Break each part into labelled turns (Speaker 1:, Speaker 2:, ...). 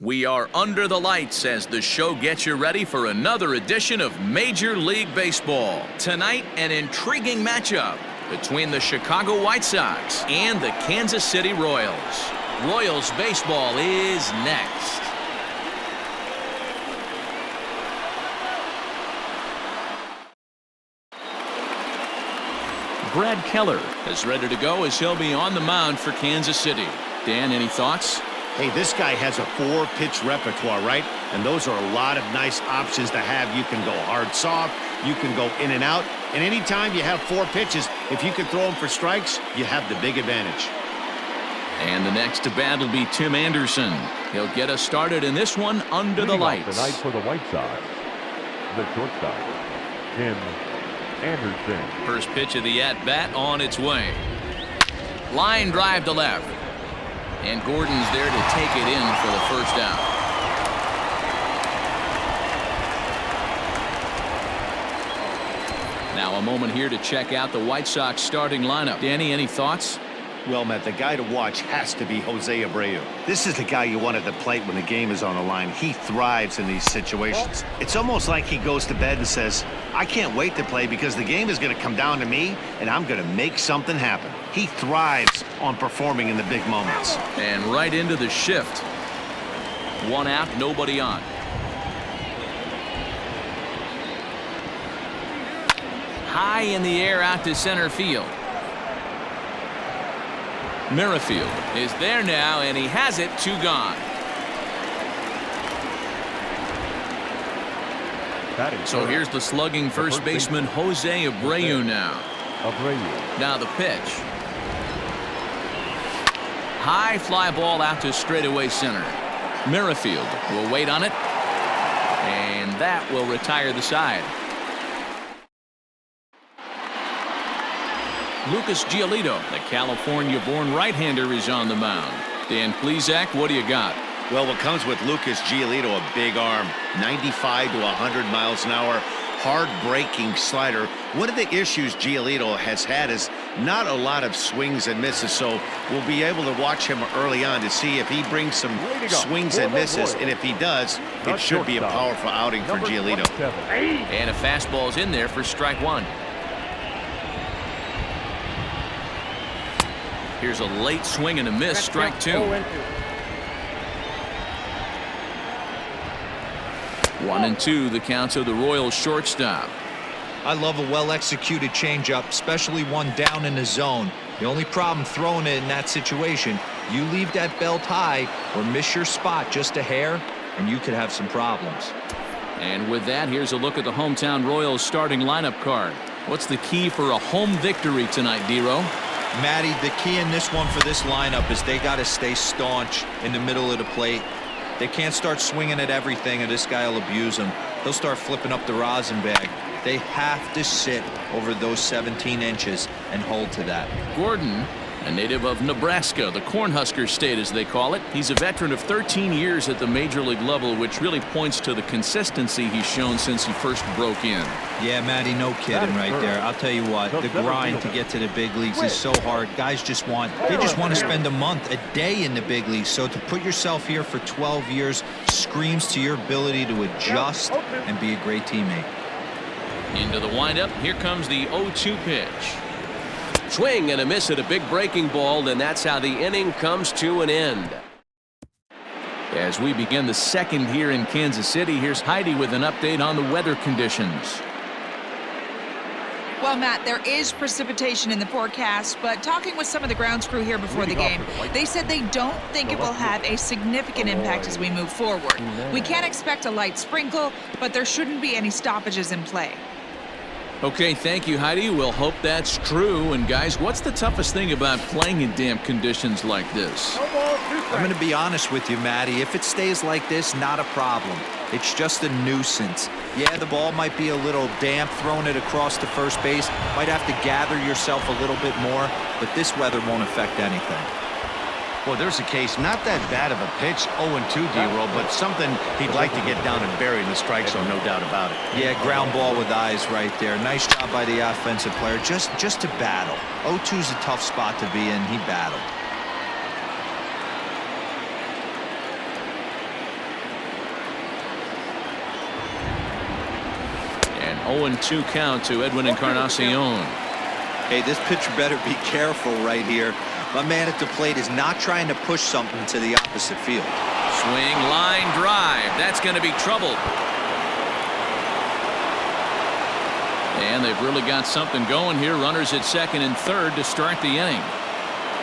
Speaker 1: We are under the lights as the show gets you ready for another edition of Major League Baseball. Tonight, an intriguing matchup between the Chicago White Sox and the Kansas City Royals. Royals baseball is next. Brad Keller is ready to go as he'll be on the mound for Kansas City. Dan, any thoughts?
Speaker 2: Hey, this guy has a 4-pitch repertoire, right? And those are a lot of nice options to have. You can go hard, soft. You can go in and out. And anytime you have 4 pitches, if you can throw them for strikes, you have the big advantage.
Speaker 1: And the next to bat will be Tim Anderson. He'll get us started in this one under the lights.
Speaker 3: Tonight for the White Sox, the shortstop, Tim Anderson.
Speaker 1: First pitch of the at-bat on its way. Line drive to left. And Gordon's there to take it in for the first out. Now a moment here to check out the White Sox starting lineup. Danny, any thoughts?
Speaker 2: Well, Matt, the guy to watch has to be Jose Abreu. This is the guy you want at the plate when the game is on the line. He thrives in these situations. It's almost like he goes to bed and says, I can't wait to play because the game is going to come down to me and I'm going to make something happen. He thrives on performing in the big moments.
Speaker 1: And right into the shift. 1 out, nobody on. High in the air out to center field. Merrifield is there now, and he has it, 2 gone. So here's the slugging first baseman Jose Abreu now. Now the pitch. High fly ball out to straightaway center. Merrifield will wait on it, and that will retire the side. Lucas Giolito, the California-born right-hander, is on the mound. Dan Plesac, what do you got?
Speaker 2: Well, what comes with Lucas Giolito, a big arm, 95 to 100 miles an hour, hard-breaking slider. One of the issues Giolito has had is not a lot of swings and misses, so we'll be able to watch him early on to see if he brings some swings and misses, and if he does, it should be a powerful outing for Giolito.
Speaker 1: And a fastball's in there for strike 1. Here's a late swing and a miss, strike 2. 1-2, the counts of the Royals shortstop.
Speaker 4: I love a well-executed changeup, especially one down in the zone. The only problem throwing it in that situation, you leave that belt high or miss your spot just a hair, and you could have some problems.
Speaker 1: And with that, here's a look at the hometown Royals starting lineup card. What's the key for a home victory tonight, D-Row?
Speaker 4: Matty, the key in this one for this lineup is they got to stay staunch in the middle of the plate. They can't start swinging at everything, or this guy will abuse them. He'll start flipping up the rosin bag. They have to sit over those 17 inches and hold to that.
Speaker 1: Gordon, a native of Nebraska, the Cornhusker State as they call it. He's a veteran of 13 years at the major league level, which really points to the consistency he's shown since he first broke in.
Speaker 4: Yeah, Matty, no kidding right there. I'll tell you what, the grind to get to the big leagues is so hard. Guys just want to spend a month, a day in the big leagues. So to put yourself here for 12 years screams to your ability to adjust and be a great teammate.
Speaker 1: Into the windup, here comes the 0-2 pitch. Swing and a miss at a big breaking ball, and that's how the inning comes to an end. As we begin the second here in Kansas City, here's Heidi with an update on the weather conditions.
Speaker 5: Well, Matt, there is precipitation in the forecast, but talking with some of the grounds crew here before the game, they said they don't think it will have a significant impact as we move forward. We can't expect a light sprinkle, but there shouldn't be any stoppages in play.
Speaker 1: Okay, thank you, Heidi. We'll hope that's true. And guys, what's the toughest thing about playing in damp conditions like this?
Speaker 4: I'm going to be honest with you, Matty. If it stays like this, not a problem. It's just a nuisance. Yeah, the ball might be a little damp, throwing it across to first base. Might have to gather yourself a little bit more, but this weather won't affect anything.
Speaker 2: Well, there's a case, not that bad of a pitch, 0-2, D-Roll, but something he'd like to get down and bury in the strike zone, no doubt about it.
Speaker 4: Yeah, ground ball with eyes right there. Nice job by the offensive player, just to battle. 0-2's a tough spot to be in. He battled.
Speaker 1: 0-2 count to Edwin Encarnacion.
Speaker 4: Hey, this pitcher better be careful right here. My man at the plate is not trying to push something to the opposite field.
Speaker 1: Swing, line drive. That's going to be trouble. And they've really got something going here. Runners at second and third to start the inning.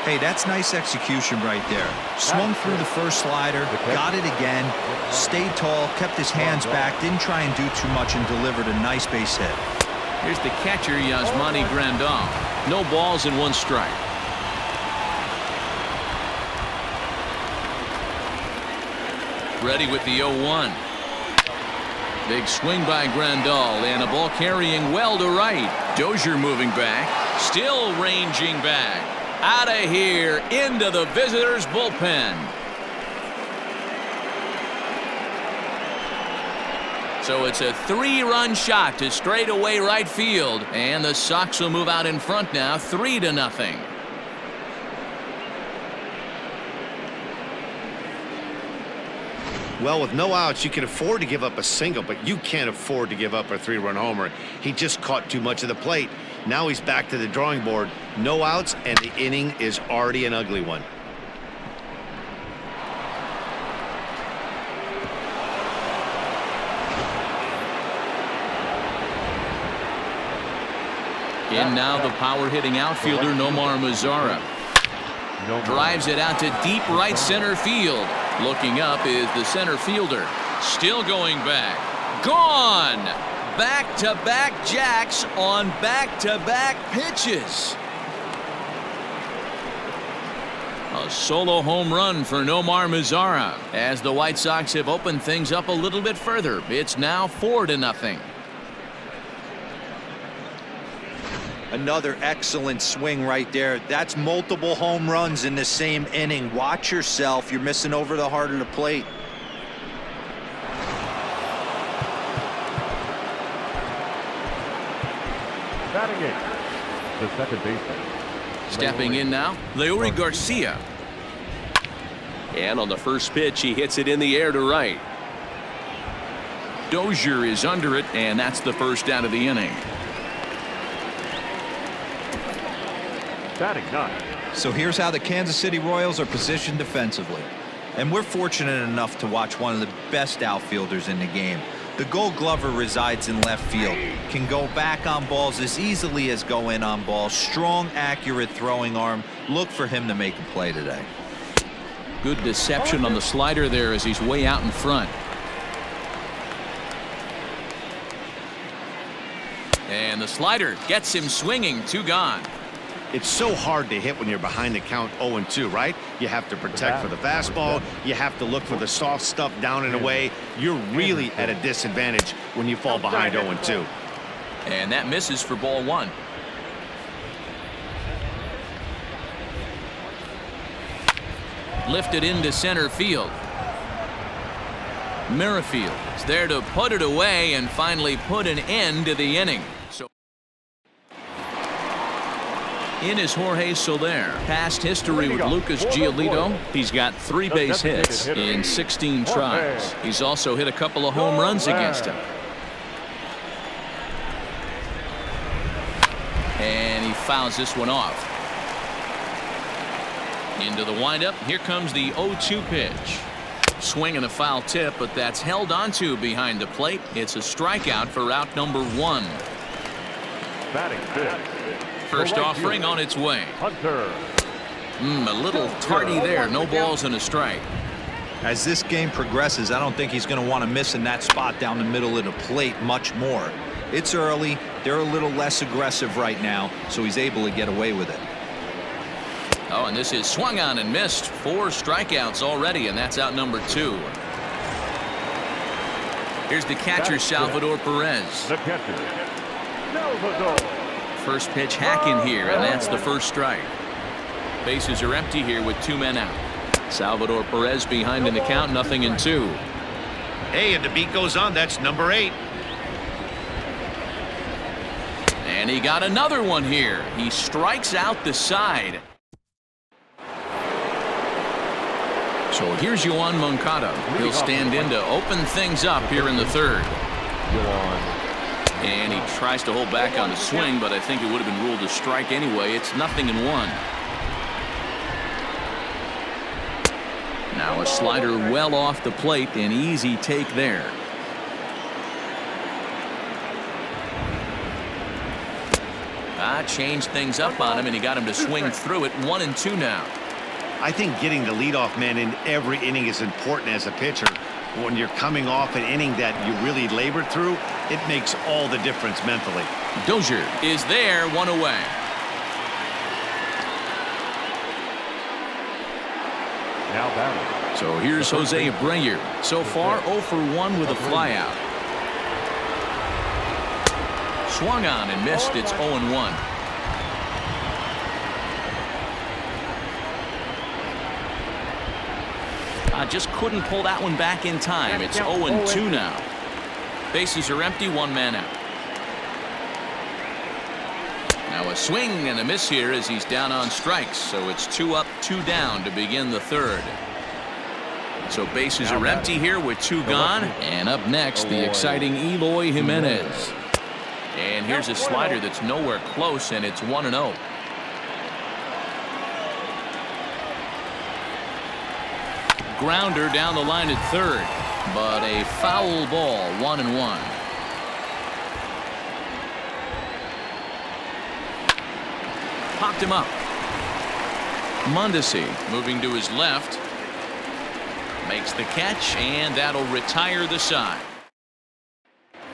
Speaker 4: Hey, that's nice execution right there. Swung through the first slider, got it again, stayed tall, kept his hands back, didn't try and do too much, and delivered a nice base hit.
Speaker 1: Here's the catcher, Yasmani Grandal. No balls and 1 strike. Ready with the 0-1. Big swing by Grandal, and a ball carrying well to right. Dozier moving back, still ranging back. Out of here, into the visitors' bullpen. So it's a 3-run shot to straightaway right field, and the Sox will move out in front now, 3-0.
Speaker 2: Well, with no outs, you can afford to give up a single, but you can't afford to give up a 3-run homer. He just caught too much of the plate. Now he's back to the drawing board. No outs, and the inning is already an ugly one.
Speaker 1: In now the power-hitting outfielder Nomar Mazara. Drives it out to deep right center field. Looking up is the center fielder. Still going back. Gone! Back-to-back jacks on back-to-back pitches. A solo home run for Nomar Mazara as the White Sox have opened things up a little bit further. It's now 4-0.
Speaker 4: Another excellent swing right there. That's multiple home runs in the same inning. Watch yourself. You're missing over the heart of the plate.
Speaker 3: Batting eighth, the second baseman.
Speaker 1: Stepping in now, Leury Garcia. And on the first pitch, he hits it in the air to right. Dozier is under it, and that's the first out of the inning.
Speaker 3: Batting ninth.
Speaker 4: So here's how the Kansas City Royals are positioned defensively. And we're fortunate enough to watch one of the best outfielders in the game. The Gold Glover resides in left field, can go back on balls as easily as go in on balls. Strong, accurate throwing arm. Look for him to make a play today.
Speaker 1: Good deception on the slider there as he's way out in front. And the slider gets him swinging. 2 gone.
Speaker 2: It's so hard to hit when you're behind the count 0-2, right? You have to protect for the fastball. You have to look for the soft stuff down and away. You're really at a disadvantage when you fall behind 0-2.
Speaker 1: And that misses for ball 1. Lifted into center field. Merrifield is there to put it away and finally put an end to the inning. So in is Jorge Soler. Past history with Lucas Giolito. He's got 3 base hits in 16 tries. He's also hit a couple of home runs against him. And he fouls this one off. Into the windup. Here comes the 0-2 pitch. Swing and a foul tip, but that's held onto behind the plate. It's a strikeout for out number 1.
Speaker 3: Batting fifth.
Speaker 1: First offering on its way.
Speaker 3: Hunter.
Speaker 1: A little tardy there. No balls and a strike.
Speaker 4: As this game progresses, I don't think he's going to want to miss in that spot down the middle of the plate much more. It's early. They're a little less aggressive right now, so he's able to get away with it.
Speaker 1: Oh, and this is swung on and missed. 4 strikeouts already, and that's out number 2. Here's the catcher, Salvador Perez.
Speaker 3: The catcher, Salvador.
Speaker 1: First pitch hacking here, and that's the first strike. Bases are empty here with 2 men out. Salvador Perez behind in the count, 0-2.
Speaker 2: Hey, and the beat goes on. That's number 8.
Speaker 1: And he got another one here. He strikes out the side. So here's Yoan Moncada. He'll stand in to open things up here in the 3rd. And he tries to hold back on the swing, but I think it would have been ruled a strike anyway. It's 0-1. Now a slider well off the plate, an easy take there. Changed things up on him, and he got him to swing through it. 1-2 now.
Speaker 2: I think getting the leadoff man in every inning is important as a pitcher. When you're coming off an inning that you really labored through, it makes all the difference mentally.
Speaker 1: Dozier is there, 1 away.
Speaker 3: Now batting.
Speaker 1: So here's Jose Abreu. So far 0 for 1 with a flyout. Swung on and missed. It's 0-1. Just couldn't pull that one back in time. It's 0-2 now. Bases are empty, 1 man out. Now a swing and a miss here as he's down on strikes. So it's 2 up, 2 down to begin the third. So bases are empty here with 2 gone. And up next, the exciting Eloy Jimenez. And here's a slider that's nowhere close, and it's 1-0. Grounder down the line at third, but a foul ball, 1-1. Popped him up. Mondesi moving to his left. Makes the catch, and that'll retire the side.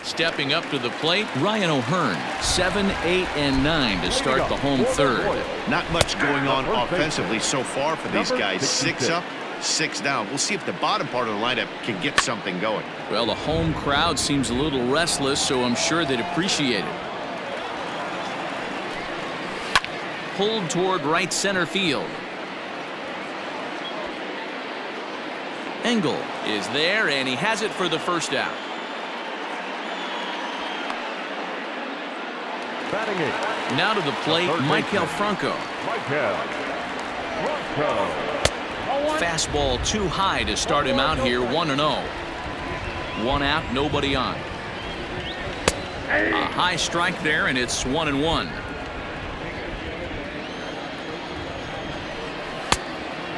Speaker 1: Stepping up to the plate, Ryan O'Hearn, 7, 8, and 9 to start the home third.
Speaker 2: Not much going on offensively so far for these guys. 6 up, 6 down. We'll see if the bottom part of the lineup can get something going.
Speaker 1: Well, the home crowd seems a little restless, so I'm sure they'd appreciate it. Pulled toward right center field. Engel is there, and he has it for the first out.
Speaker 3: Batting it.
Speaker 1: Now to the plate, Michael Franco. Fastball too high to start him out here, 1-0. 1 out, nobody on. A high strike there, and it's 1-1.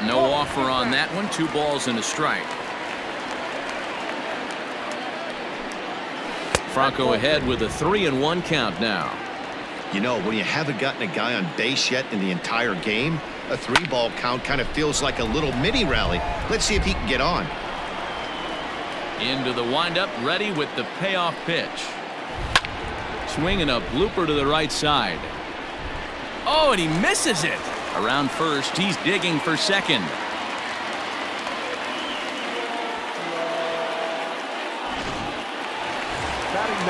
Speaker 1: No offer on that one. 2 balls and a strike. Franco ahead with a 3-1 count now.
Speaker 2: You know, when you haven't gotten a guy on base yet in the entire game, a 3-ball count kind of feels like a little mini rally. Let's see if he can get on.
Speaker 1: Into the windup, ready with the payoff pitch. Swinging a blooper to the right side. Oh, and he misses it. Around first, he's digging for second.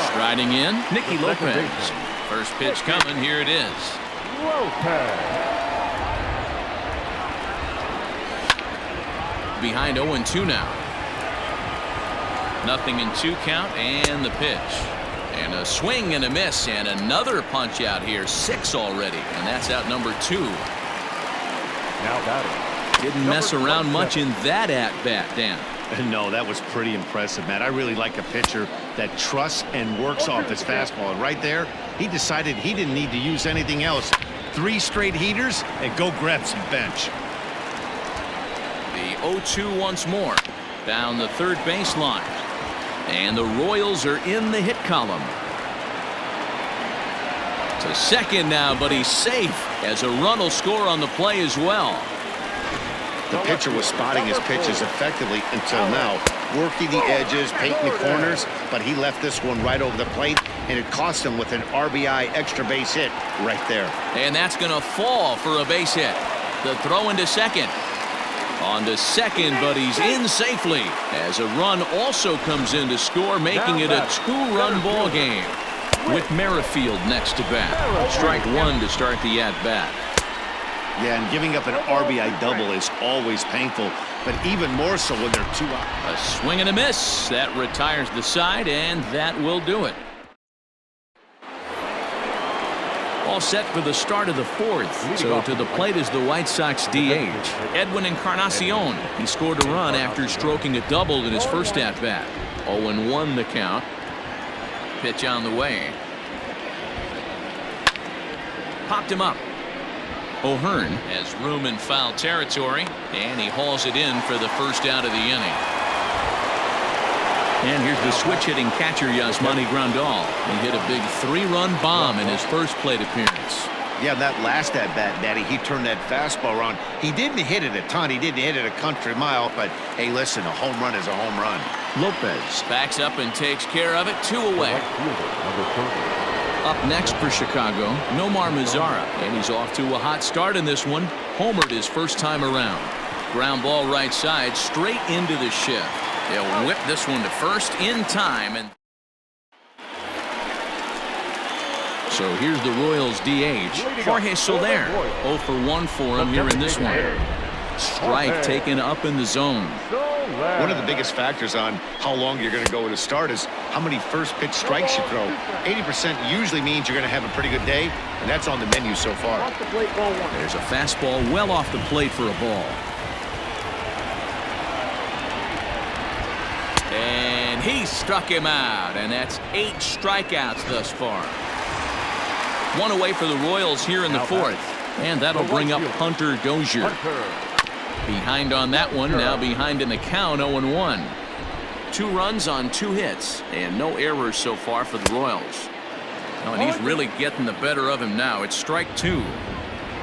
Speaker 1: Striding in, Nicky Lopez. First pitch coming, here it is. Behind 0-2 now. 0-2 count, and the pitch. And a swing and a miss, and another punch out here. 6 already, and that's out number 2.
Speaker 3: Now batting.
Speaker 1: Didn't mess around much in that at-bat, Dan.
Speaker 2: No, that was pretty impressive, Matt. I really like a pitcher that trusts and works off his fastball. And right there, he decided he didn't need to use anything else. 3 straight heaters and go grab some bench.
Speaker 1: The 0-2 once more. Down the third baseline. And the Royals are in the hit column. To second now, but he's safe as a run will score on the play as well.
Speaker 2: The pitcher was spotting his pitches effectively until now, working the edges, painting the corners, but he left this one right over the plate, and it cost him with an RBI extra base hit right there.
Speaker 1: And that's going to fall for a base hit. The throw into second. On to second, but he's in safely as a run also comes in to score, making it a 2-run ball game. With Merrifield next to bat. Strike 1 to start the at-bat.
Speaker 2: Yeah, and giving up an RBI double is always painful, but even more so when they're 2 out.
Speaker 1: A swing and a miss. That retires the side, and that will do it. All set for the start of the 4th. So to the plate is the White Sox DH, Edwin Encarnacion. He scored a run after stroking a double in his first at-bat. 0-1 the count. Pitch on the way. Popped him up. O'Hearn has room in foul territory, and he hauls it in for the first out of the inning. And here's the switch-hitting catcher, Yasmani Grandal. He hit a big 3-run bomb in his first plate appearance.
Speaker 2: Yeah, that last at-bat, Daddy, he turned that fastball around. He didn't hit it a ton. He didn't hit it a country mile, but, hey, listen, a home run is a home run.
Speaker 1: Lopez backs up and takes care of it. 2 away. Up next for Chicago, Nomar Mazara, and he's off to a hot start in this one. Homered his first time around. Ground ball right side, straight into the shift. They'll whip this one to first in time. And so here's the Royals DH, Jorge Soler. 0 for 1 for him here in this one. Strike taken up in the zone.
Speaker 2: One of the biggest factors on how long you're going to go with a start is how many first pitch strikes you throw. 80% usually means you're going to have a pretty good day, and that's on the menu so far.
Speaker 1: There's a fastball well off the plate for a ball. And he struck him out, and that's 8 strikeouts thus far. 1 away for the Royals here in the 4th, and that'll bring up Hunter Dozier. Behind on that one, now behind in the count, 0-1. 2 runs on 2 hits, and no errors so far for the Royals. Oh, and he's really getting the better of him now. It's strike 2.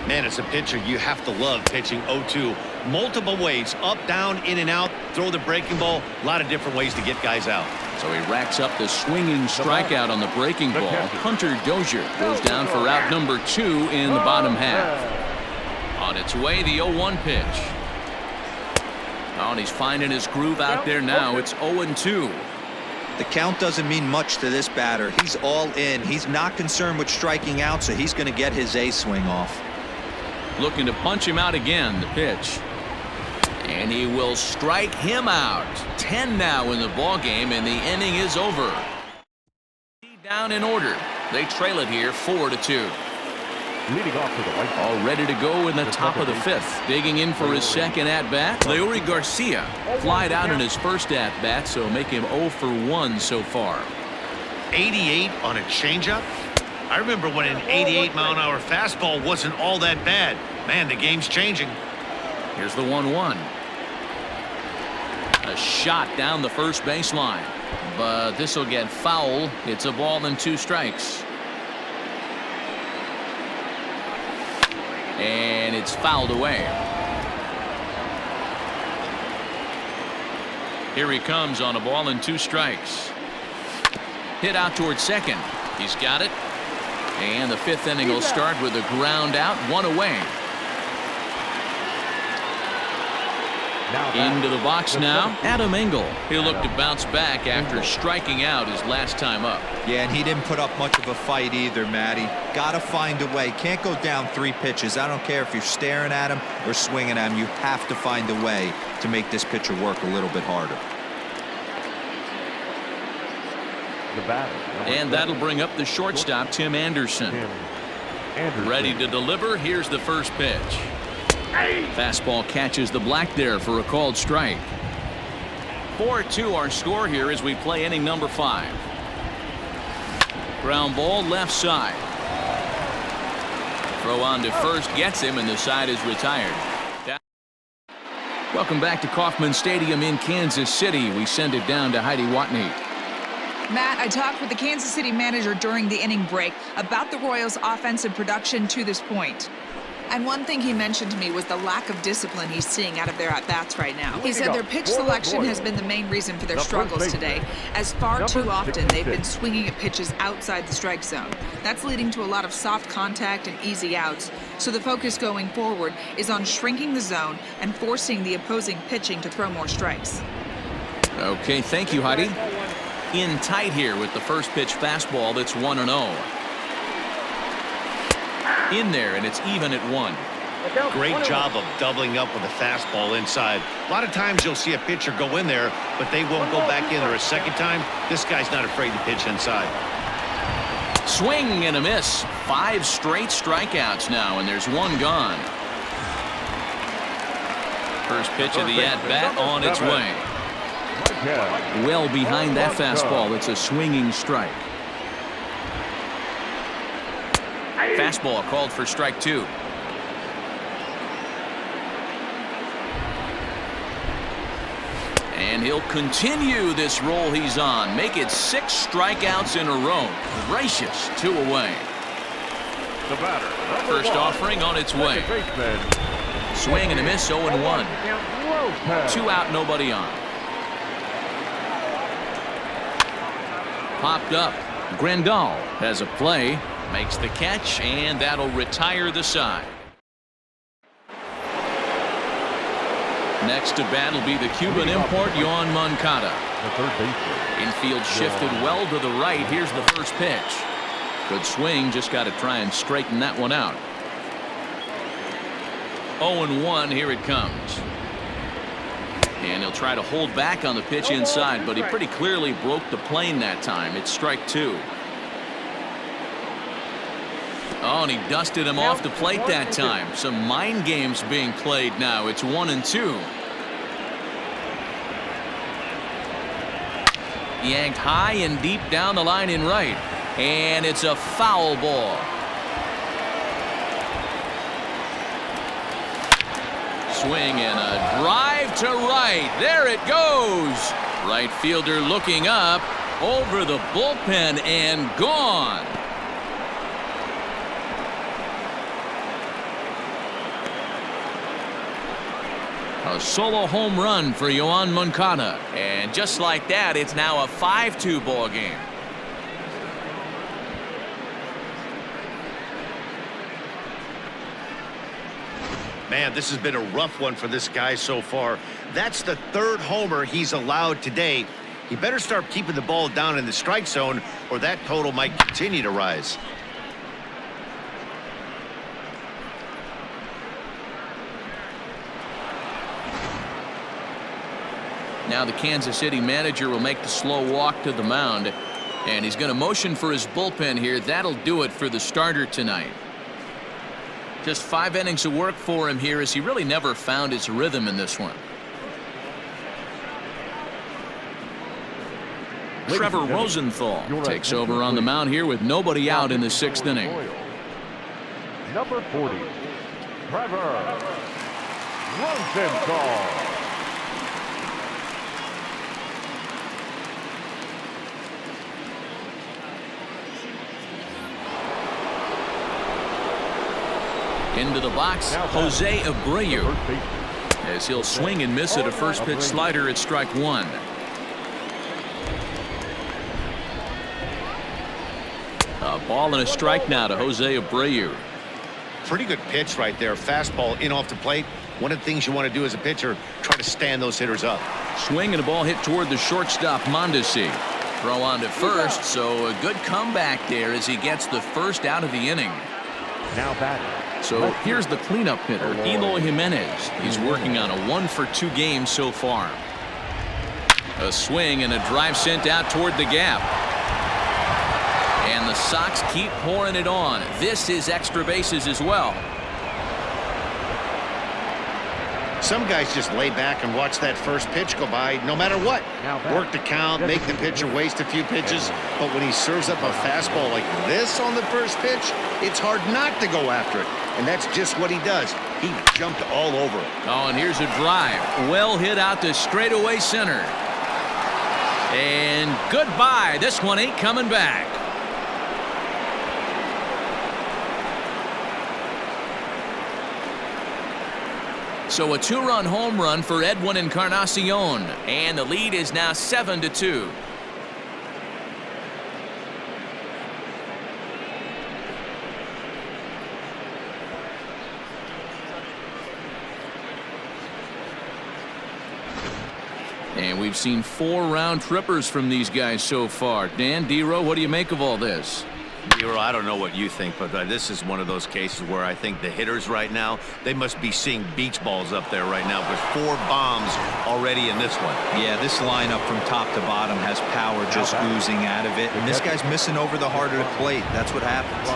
Speaker 2: Man, as a pitcher, you have to love pitching 0-2. Multiple ways, up, down, in and out, throw the breaking ball. A lot of different ways to get guys out.
Speaker 1: So he racks up the swinging strikeout on the breaking ball. Hunter Dozier goes down for out number 2 in the bottom half. On its way, the 0-1 pitch. Oh, and he's finding his groove out there now. It's 0-2.
Speaker 4: The count doesn't mean much to this batter. He's all in. He's not concerned with striking out, so he's going to get his A swing off.
Speaker 1: Looking to punch him out again. The pitch. And he will strike him out. 10 now in the ball game, and the inning is over. Down in order. They trail it here 4-2.
Speaker 3: Leading off to the right.
Speaker 1: All ready to go in the top of the 5th. Digging in for his second at-bat. Leury Garcia flied out in his first at-bat, so make him 0 for 1 so far.
Speaker 2: 88 on a changeup? I remember when an 88-mile-an-hour fastball wasn't all that bad. Man, the game's changing.
Speaker 1: Here's the 1-1. A shot down the first baseline, but this will get foul. It's a ball and 2 strikes. And it's fouled away. Here he comes on a ball and 2 strikes. Hit out towards second. He's got it. And the 5th inning will start with a ground out, 1 away. Into the box now, Adam Engel. He'll look to bounce back after striking out his last time up.
Speaker 4: Yeah, and he didn't put up much of a fight either, Matty. Got to find a way. Can't go down 3 pitches. I don't care if you're staring at him or swinging at him. You have to find a way to make this pitcher work a little bit harder.
Speaker 1: And that'll bring up the shortstop, Tim Anderson. Ready to deliver. Here's the first pitch. Fastball catches the black there for a called strike. 4-2 our score here as we play inning number 5. Ground ball left side. Throw on to first gets him, and the side is retired. Welcome back to Kauffman Stadium in Kansas City. We send it down to Heidi Watney.
Speaker 5: Matt, I talked with the Kansas City manager during the inning break about the Royals' offensive production to this point. And one thing he mentioned to me was the lack of discipline he's seeing out of their at-bats right now. He said their pitch selection has been the main reason for their struggles today, as far too often they've been swinging at pitches outside the strike zone. That's leading to a lot of soft contact and easy outs. So the focus going forward is on shrinking the zone and forcing the opposing pitching to throw more strikes.
Speaker 1: Okay, thank you, Heidi. In tight here with the first pitch fastball that's 1-0. In there, and it's even at 1.
Speaker 2: Great job of doubling up with a fastball inside. A lot of times you'll see a pitcher go in there, but they won't go back in there a second time. This guy's not afraid to pitch inside.
Speaker 1: Swing and a miss. 5 straight strikeouts now, and there's 1 gone. First pitch of the at-bat on its way. Well behind that fastball, it's a swinging strike. Fastball called for strike 2. And he'll continue this roll he's on. Make it 6 strikeouts in a row. Gracious, 2 away.
Speaker 3: The batter,
Speaker 1: First offering on its way. Swing and a miss, 0-1. 2 out, nobody on. Popped up. Grandal has a play, makes the catch, and that'll retire the side. Next to bat will be the Cuban import, Yoan Moncada.
Speaker 3: The third baseman.
Speaker 1: Infield shifted well to the right. Here's the first pitch. Good swing, just got to try and straighten that one out. 0-1, here it comes. And he'll try to hold back on the pitch inside, but he pretty clearly broke the plane that time. It's strike 2. Oh, and he dusted him off the plate that time. Some mind games being played now. It's 1-2. Yanked high and deep down the line in right. And it's a foul ball. Swing and a drive to right. There it goes. Right fielder looking up over the bullpen and gone. A solo home run for Yoan Moncada. And just like that, it's now a 5-2 ball game.
Speaker 2: Man, this has been a rough one for this guy so far. That's the 3rd homer he's allowed today. He better start keeping the ball down in the strike zone, or that total might continue to rise.
Speaker 1: Now the Kansas City manager will make the slow walk to the mound, and he's going to motion for his bullpen here. That'll do it for the starter tonight. Just 5 innings of work for him here, as he really never found his rhythm in this one. Trevor Rosenthal takes over on the mound here with nobody out in the 6th inning.
Speaker 3: Number 40, Trevor Rosenthal.
Speaker 1: Into the box, Jose Abreu, as he'll swing and miss at a first pitch slider at strike 1. A ball and a strike now to Jose Abreu.
Speaker 2: Pretty good pitch right there. Fastball in off the plate. One of the things you want to do as a pitcher, try to stand those hitters up. Swing
Speaker 1: and a ball hit toward the shortstop, Mondesi. Throw on to first, so a good comeback there as he gets the first out of the inning.
Speaker 3: Now batting.
Speaker 1: So here's the cleanup hitter, Eloy Jimenez. He's working on a 1-for-2 game so far. A swing and a drive sent out toward the gap. And the Sox keep pouring it on. This is extra bases as well.
Speaker 2: Some guys just lay back and watch that first pitch go by no matter what. Work the count, make the pitcher waste a few pitches. But when he serves up a fastball like this on the first pitch, it's hard not to go after it. And that's just what he does. He jumped all over it.
Speaker 1: Oh, and here's a drive. Well hit out to straightaway center. And goodbye. This one ain't coming back. So a 2-run home run for Edwin Encarnacion, and the lead is now 7-2. And we've seen 4 round trippers from these guys so far. Dan, D-Row, what do you make of all this?
Speaker 2: D-Row, I don't know what you think, but this is one of those cases where I think the hitters right now, they must be seeing beach balls up there right now. There's 4 bombs already in this one.
Speaker 4: Yeah, this lineup from top to bottom has power just oozing out of it. And this guy's missing over the heart of the plate. That's what happens.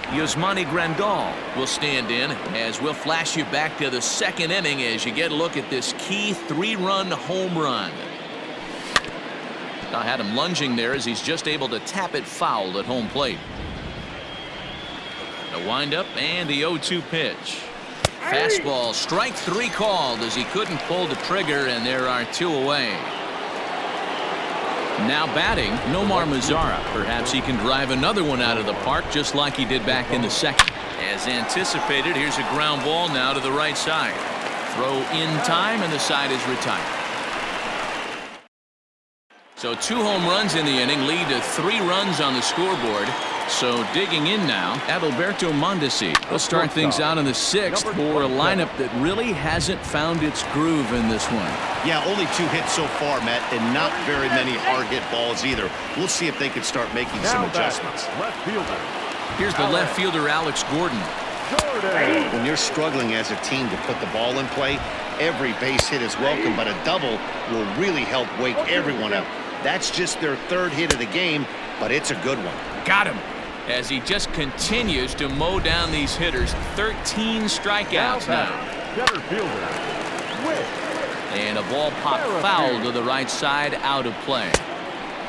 Speaker 1: Yasmani Grandal will stand in as we'll flash you back to the 2nd inning as you get a look at this key 3-run home run. I had him lunging there as he's just able to tap it foul at home plate. The windup and the 0-2 pitch. Fastball, strike 3 called as he couldn't pull the trigger, and there are 2 away. Now batting, Nomar Mazara. Perhaps he can drive another one out of the park just like he did back in the second. As anticipated, here's a ground ball now to the right side. Throw in time, and the side is retired. So 2 home runs in the inning lead to 3 runs on the scoreboard. So digging in now, Adalberto Mondesi. We'll start things out in the 6th for a lineup that really hasn't found its groove in this one.
Speaker 2: Yeah, only 2 hits so far, Matt, and not very many hard hit balls either. We'll see if they can start making some adjustments.
Speaker 3: Left fielder.
Speaker 1: Here's the left fielder, Alex Gordon.
Speaker 2: When you're struggling as a team to put the ball in play, every base hit is welcome, but a double will really help wake everyone up. That's just their 3rd hit of the game, but it's a good one.
Speaker 1: Got him. As he just continues to mow down these hitters. 13 strikeouts now.
Speaker 3: Center fielder.
Speaker 1: And a ball popped foul to the right side, out of play.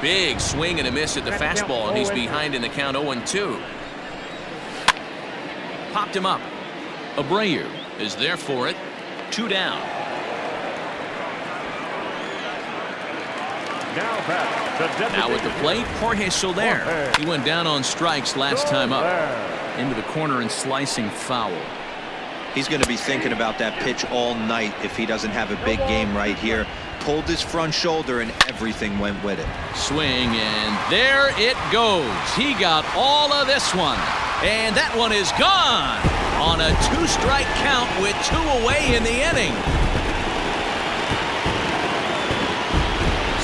Speaker 1: Big swing and a miss at the fastball, and he's behind in the count 0-2. Popped him up. Abreu is there for it. 2 down. Now at the plate, Jorge Soler. He went down on strikes last time up. Into the corner and slicing foul.
Speaker 4: He's going to be thinking about that pitch all night if he doesn't have a big game right here. Pulled his front shoulder and everything went with it.
Speaker 1: Swing, and there it goes. He got all of this one. And that one is gone on a 2-strike count with 2 away in the inning.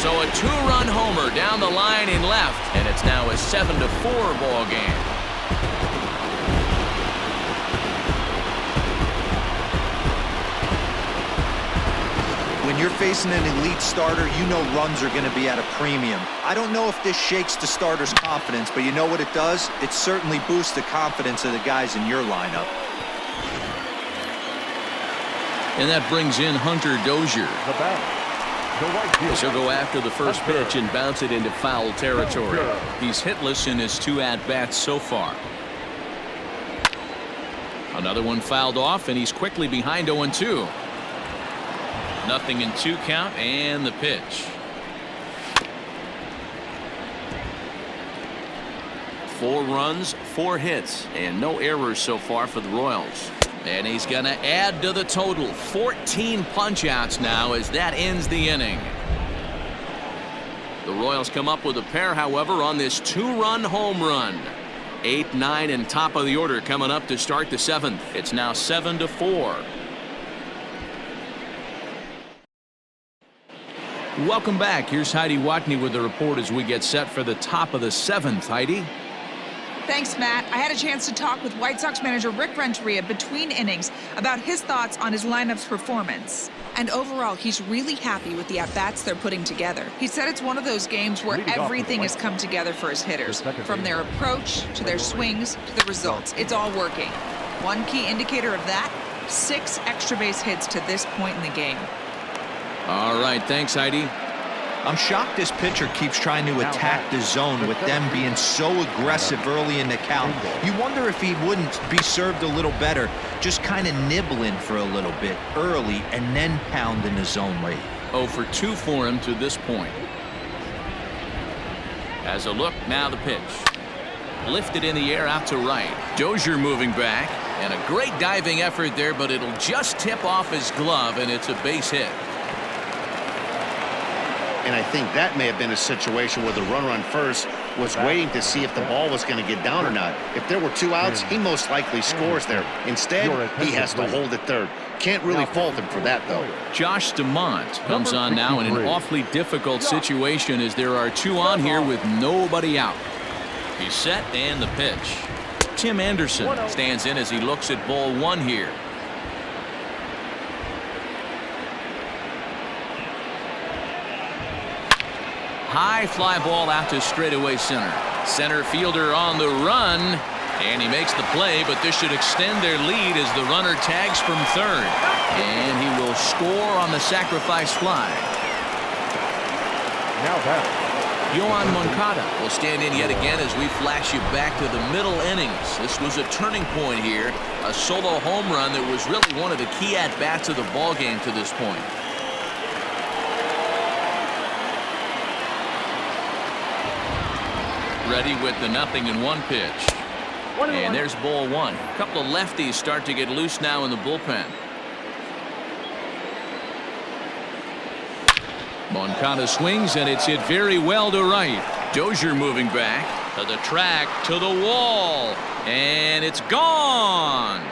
Speaker 1: So a 2-run homer down the line in left, and it's now a 7-4 ball game.
Speaker 4: When you're facing an elite starter, you know runs are going to be at a premium. I don't know if this shakes the starter's confidence, but you know what it does? It certainly boosts the confidence of the guys in your lineup.
Speaker 1: And that brings in Hunter Dozier. He'll go after the first pitch and bounce it into foul territory. He's hitless in his 2 at-bats so far. Another one fouled off, and he's quickly behind 0-2. 0-2 count, and the pitch. 4 runs, 4 hits, and no errors so far for the Royals. And he's going to add to the total. 14 punch-outs now as that ends the inning. The Royals come up with a pair, however, on this 2-run home run. 8, 9, and top of the order coming up to start the 7th. It's now 7-4. Welcome back. Here's Heidi Watney with the report as we get set for the top of the 7th. Heidi?
Speaker 5: Thanks, Matt. I had a chance to talk with White Sox manager Rick Renteria between innings about his thoughts on his lineup's performance. And overall, he's really happy with the at-bats they're putting together. He said it's one of those games where everything has come together for his hitters. From their approach, to their swings, to the results. It's all working. One key indicator of that, 6 extra base hits to this point in the game.
Speaker 1: All right, thanks, Heidi.
Speaker 4: I'm shocked this pitcher keeps trying to attack the zone with them being so aggressive early in the count. You wonder if he wouldn't be served a little better, just kind of nibbling for a little bit early and then pounding the zone late.
Speaker 1: 0 for 2 for him to this point. As a look, now the pitch. Lifted in the air out to right. Dozier moving back, and a great diving effort there, but it'll just tip off his glove, and it's a base hit.
Speaker 2: And I think that may have been a situation where the runner on first was waiting to see if the ball was going to get down or not. If there were 2 outs, he most likely scores there. Instead, he has to hold at third. Can't really fault him for that, though.
Speaker 1: Josh DeMont comes on now in an awfully difficult situation as there are 2 on here with nobody out. He's set, and the pitch. Tim Anderson stands in as he looks at ball 1 here. High fly ball out to straightaway center. Center fielder on the run, and he makes the play, but this should extend their lead as the runner tags from third. And he will score on the sacrifice fly.
Speaker 3: Now batting,
Speaker 1: Yoan Moncada will stand in yet again as we flash you back to the middle innings. This was a turning point here, a solo home run that was really one of the key at-bats of the ball game to this point. Ready with the 0-1 pitch. And there's ball one. A couple of lefties start to get loose now in the bullpen. Moncada swings, and it's hit very well to right. Dozier moving back to the track, to the wall, and it's gone.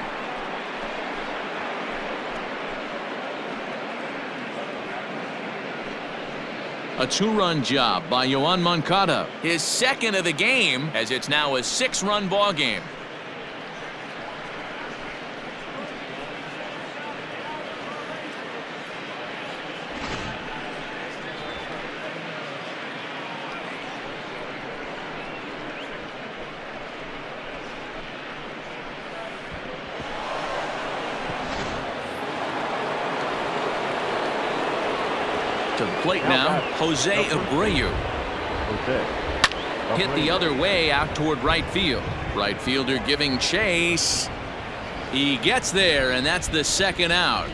Speaker 1: A two-run job by Yoan Moncada. His second of the game, as it's now a 6-run ball game. To the plate now, Jose Abreu. Hit the other way out toward right field. Right fielder giving chase. He gets there, and that's the second out.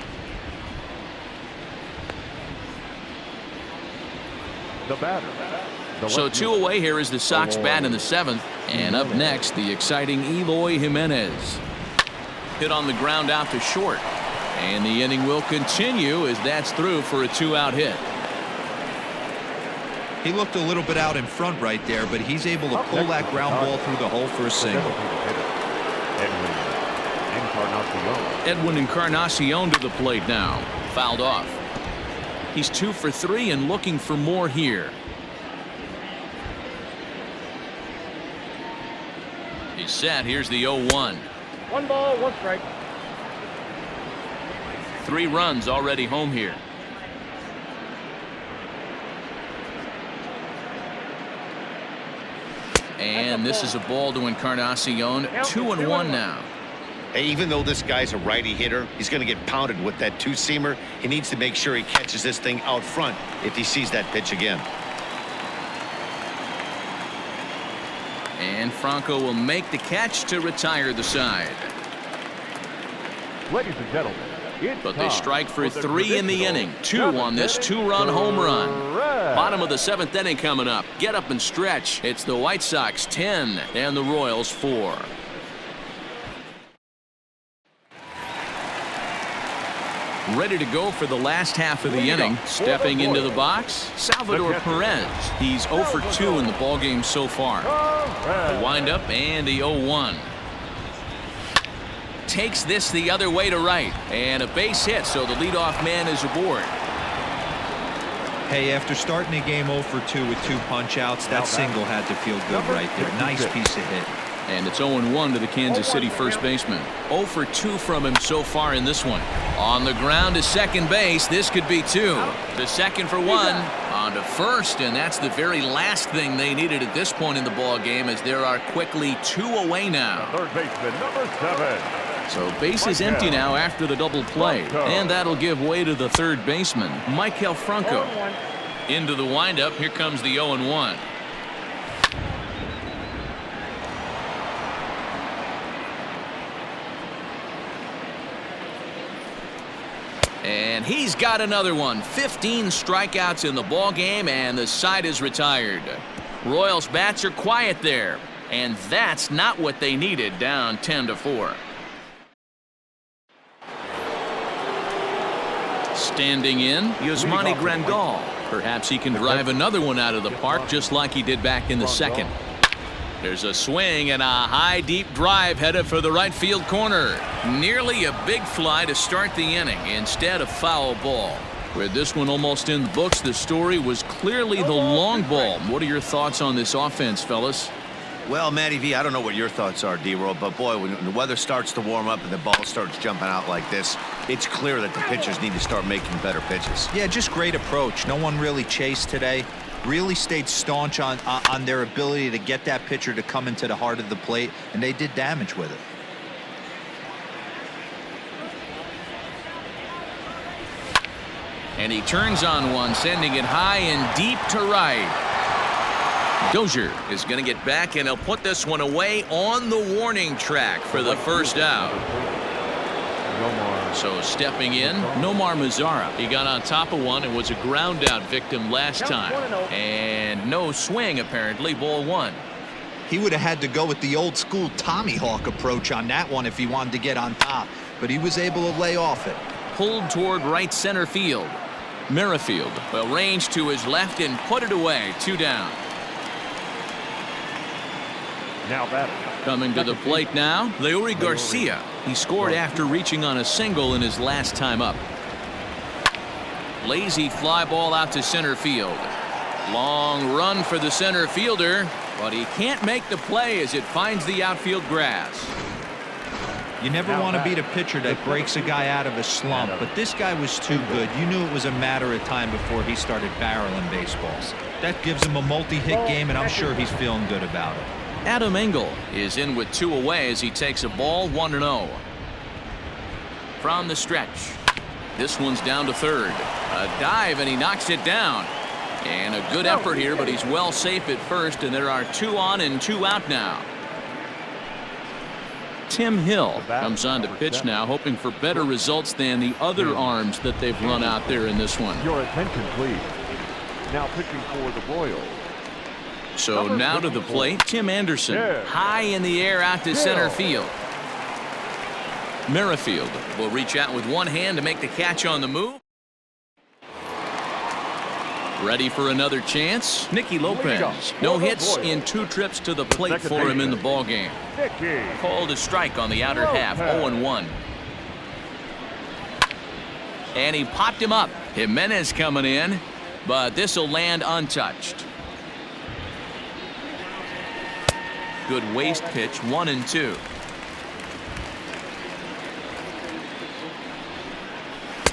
Speaker 3: The batter.
Speaker 1: So 2 away. Here is the Sox bat in the 7th. And up next, the exciting Eloy Jimenez. Hit on the ground out to short. And the inning will continue as that's through for a 2-out hit.
Speaker 4: He looked a little bit out in front right there, but he's able to pull that ground ball through the hole for a single.
Speaker 1: Edwin Encarnacion to the plate now. Fouled off. He's 2 for 3 and looking for more here. He's set. Here's the 0-1.
Speaker 3: 1 ball, 1 strike.
Speaker 1: 3 runs already home here. And this is a ball to Encarnacion. 2-1 now.
Speaker 2: Hey, even though this guy's a righty hitter, he's going to get pounded with that two-seamer. He needs to make sure he catches this thing out front if he sees that pitch again.
Speaker 1: And Franco will make the catch to retire the side.
Speaker 3: Ladies and gentlemen,
Speaker 1: but they strike for 3 in the inning. 2 on this 2-run home run. Bottom of the 7th inning coming up. Get up and stretch. It's the White Sox 10 and the Royals 4. Ready to go for the last half of the inning. Stepping into the box, Salvador Perez. He's 0 for 2 in the ballgame so far. The windup and the 0-1. Takes this the other way to right, and a base hit, so the leadoff man is aboard.
Speaker 4: Hey, after starting the game 0 for 2 with 2 punch-outs, that single had to feel good right there. Nice piece of hit.
Speaker 1: And it's 0-1 to the Kansas City first baseman. 0 for 2 from him so far in this one. On the ground to second base, this could be 2. The second for 1, on to first, and that's the very last thing they needed at this point in the ball game, as there are quickly 2 away now.
Speaker 3: Third baseman, number 7.
Speaker 1: So base is empty now after the double play, and that'll give way to the third baseman, Michael Franco. Into the windup, here comes the 0-1. And he's got another one. 15 strikeouts in the ball game, and the side is retired. Royals bats are quiet there, and that's not what they needed, down 10-4. Standing in, Yasmani Grandal. Perhaps he can drive another one out of the park just like he did back in the second. There's a swing and a high deep drive headed for the right field corner. Nearly a big fly to start the inning instead of foul ball. With this one almost in the books, the story was clearly the long ball. What are your thoughts on this offense, fellas?
Speaker 2: Well, Matty V, I don't know what your thoughts are, D-Roll, but boy, when the weather starts to warm up and the ball starts jumping out like this, it's clear that the pitchers need to start making better pitches.
Speaker 4: Yeah, just great approach. No one really chased today. Really stayed staunch on their ability to get that pitcher to come into the heart of the plate, and they did damage with it.
Speaker 1: And he turns on one, sending it high and deep to right. Dozier is going to get back, and he'll put this one away on the warning track for the first out. So stepping in, Nomar Mazara. He got on top of one and was a ground out victim last time. And no swing, apparently, ball one.
Speaker 4: He would have had to go with the old school Tommy Hawk approach on that one if he wanted to get on top, but he was able to lay off it.
Speaker 1: Pulled toward right center field. Merrifield will range to his left and put it away. 2 down.
Speaker 3: Now batting.
Speaker 1: Coming to the plate now, Leury Garcia. He scored after reaching on a single in his last time up. Lazy fly ball out to center field. Long run for the center fielder, but he can't make the play as it finds the outfield grass.
Speaker 4: You never want to beat a pitcher that breaks a guy out of a slump, but this guy was too good. You knew it was a matter of time before he started barreling baseballs. That gives him a multi-hit game, and I'm sure he's feeling good about it.
Speaker 1: Adam Engel is in with 2 away as he takes a ball 1-0. From the stretch, this one's down to third. A dive, and he knocks it down. And a good effort here, but he's well safe at first, and there are 2 on and 2 out now. Tim Hill comes on to pitch now, hoping for better results than the other arms that they've run out there in this one.
Speaker 3: Your attention, please. Now pitching for the Royals.
Speaker 1: So now to the plate, Tim Anderson. High in the air out to center field. Merrifield will reach out with one hand to make the catch on the move. Ready for another chance? Nicky Lopez. No hits in 2 trips to the plate for him in the ballgame. Called a strike on the outer half, 0-1. And he popped him up. Jimenez coming in, but this will land untouched. Good waist pitch, 1-2.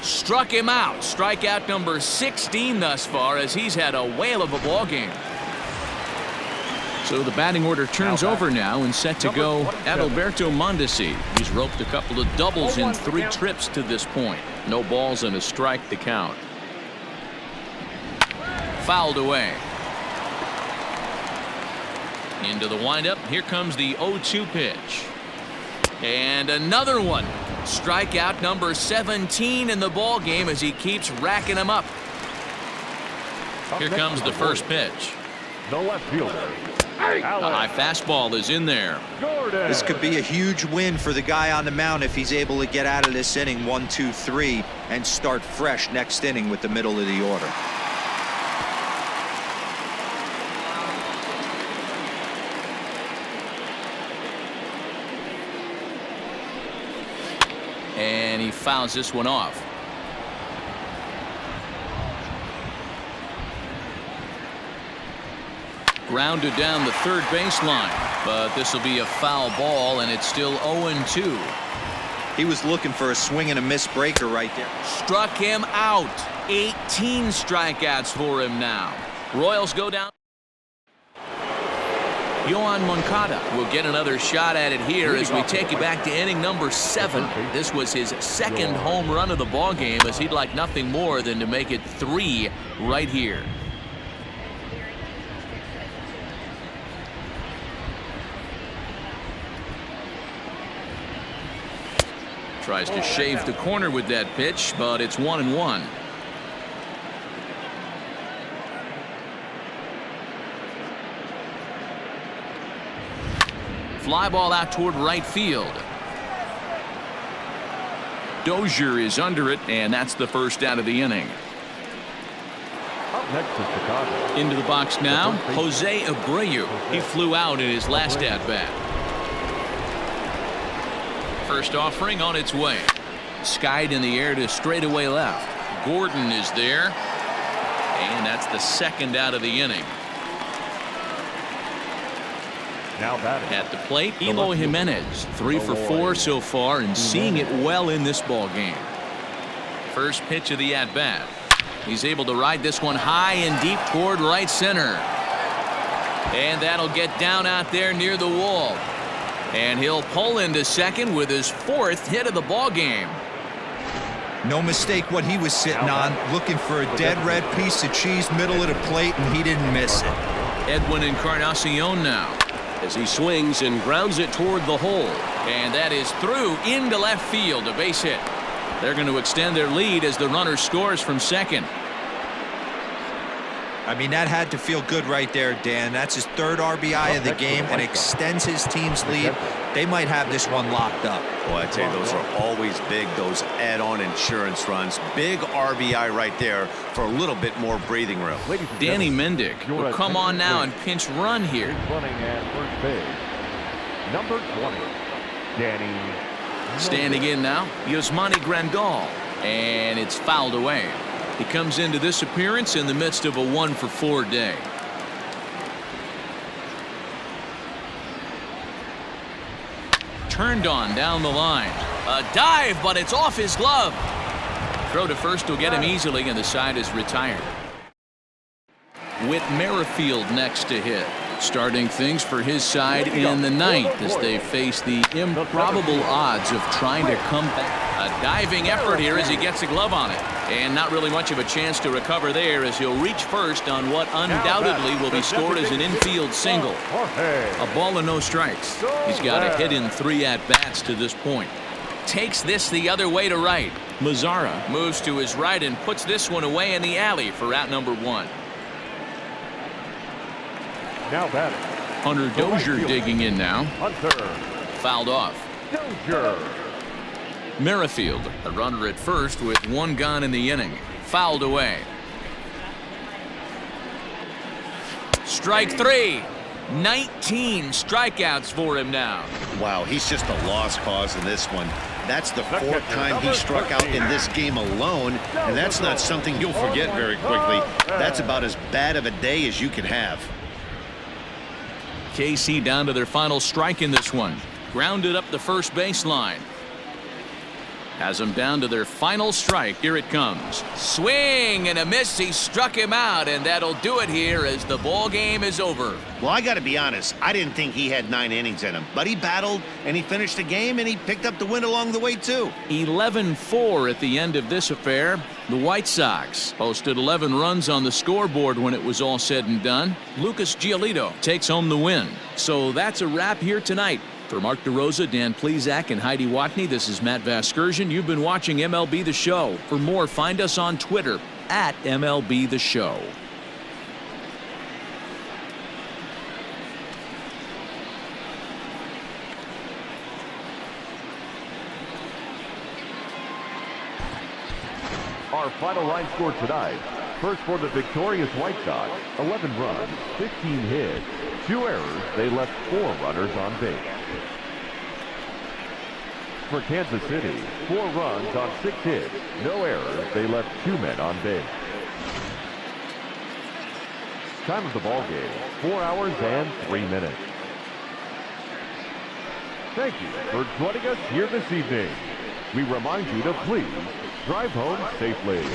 Speaker 1: Struck him out. Strikeout number 16 thus far, as he's had a whale of a ball game. So the batting order turns over now and set to go Adalberto Mondesi. He's roped a couple of doubles in 3 trips to this point. No balls and a strike to count. Fouled away. Into the windup. Here comes the 0-2 pitch. And another one. Strikeout number 17 in the ball game as he keeps racking them up. Here comes the first pitch.
Speaker 3: The left fielder.
Speaker 1: A high fastball is in there.
Speaker 4: This could be a huge win for the guy on the mound if he's able to get out of this inning 1, 2, 3 and start fresh next inning with the middle of the order.
Speaker 1: And he fouls this one off. Grounded down the third baseline, but this will be a foul ball, and it's still 0-2.
Speaker 4: He was looking for a swing and a miss breaker right there.
Speaker 1: Struck him out. 18 strikeouts for him now. Royals go down. Yohan Moncada will get another shot at it here as we take you back to inning number 7. This was his 2nd home run of the ball game, as he'd like nothing more than to make it 3 right here. Tries to shave the corner with that pitch, but it's 1-1. Fly ball out toward right field. Dozier is under it, and that's the first out of the inning.
Speaker 3: Up next is Chicago.
Speaker 1: Into the box now, Jose Abreu. He flew out in his last at-bat. First offering on its way. Skied in the air to straightaway left. Gordon is there, and that's the 2nd out of the inning.
Speaker 3: Now batting.
Speaker 1: At the plate, Eloy Jimenez, 3 for 4 so far, and seeing it well in this ball game. First pitch of the at-bat. He's able to ride this one high and deep toward right center. And that'll get down out there near the wall. And he'll pull into second with his 4th hit of the ball game.
Speaker 4: No mistake what he was sitting on, looking for a dead red piece of cheese middle of the plate, and he didn't miss it.
Speaker 1: Edwin Encarnacion now as he swings and grounds it toward the hole. And that is through into left field, a base hit. They're going to extend their lead as the runner scores from second.
Speaker 4: I mean, that had to feel good right there, Dan. That's his third RBI of the game and extends his team's lead. They might have this one locked up.
Speaker 2: Well, I tell you, those are always big, those add-on insurance runs. Big RBI right there for a little bit more breathing room.
Speaker 1: Danny Mendick will come on now and pinch run here.
Speaker 3: Running at first base, number 20, Danny.
Speaker 1: Standing in now, Yasmani Grandal, and it's fouled away. He comes into this appearance in the midst of a 1-for-4 day. Turned on down the line. A dive, but it's off his glove. Throw to first will get him easily, and the side is retired. Whit Merrifield next to hit. Starting things for his side in the ninth as they face the improbable odds of trying to come back. A diving effort here as he gets a glove on it. And not really much of a chance to recover there as he'll reach first on what undoubtedly will be scored as an infield single. A ball and no strikes. He's got a hit in 3 at-bats to this point. Takes this the other way to right. Mazzara moves to his right and puts this one away in the alley for out number 1.
Speaker 3: Now batting.
Speaker 1: Hunter Dozier digging in now.
Speaker 3: Hunter.
Speaker 1: Fouled off.
Speaker 3: Dozier.
Speaker 1: Merrifield, a runner at first with 1 gone in the inning. Fouled away. Strike 3. 19 strikeouts for him now.
Speaker 2: Wow, he's just a lost cause in this one. That's the 4th time he struck out in this game alone, and that's not something you'll forget very quickly. That's about as bad of a day as you can have.
Speaker 1: KC down to their final strike in this one. Grounded up the first baseline. Has them down to their final strike. Here it comes. Swing and a miss. He struck him out, and that'll do it here as the ball game is over.
Speaker 2: Well, I got to be honest. I didn't think he had 9 innings in him, but he battled and he finished the game and he picked up the win along the way too.
Speaker 1: 11-4 at the end of this affair. The White Sox posted 11 runs on the scoreboard when it was all said and done. Lucas Giolito takes home the win. So that's a wrap here tonight. For Mark DeRosa, Dan Plesac, and Heidi Watney, this is Matt Vasgersian. You've been watching MLB The Show. For more, find us on Twitter at MLB The Show.
Speaker 3: Our final line score tonight. First for the victorious White Sox, 11 runs, 15 hits, 2 errors. They left 4 runners on base. For Kansas City, 4 runs on 6 hits, no errors. They left 2 men on base. Time of the ball game, 4 hours and 3 minutes. Thank you for joining us here this evening. We remind you to please drive home safely.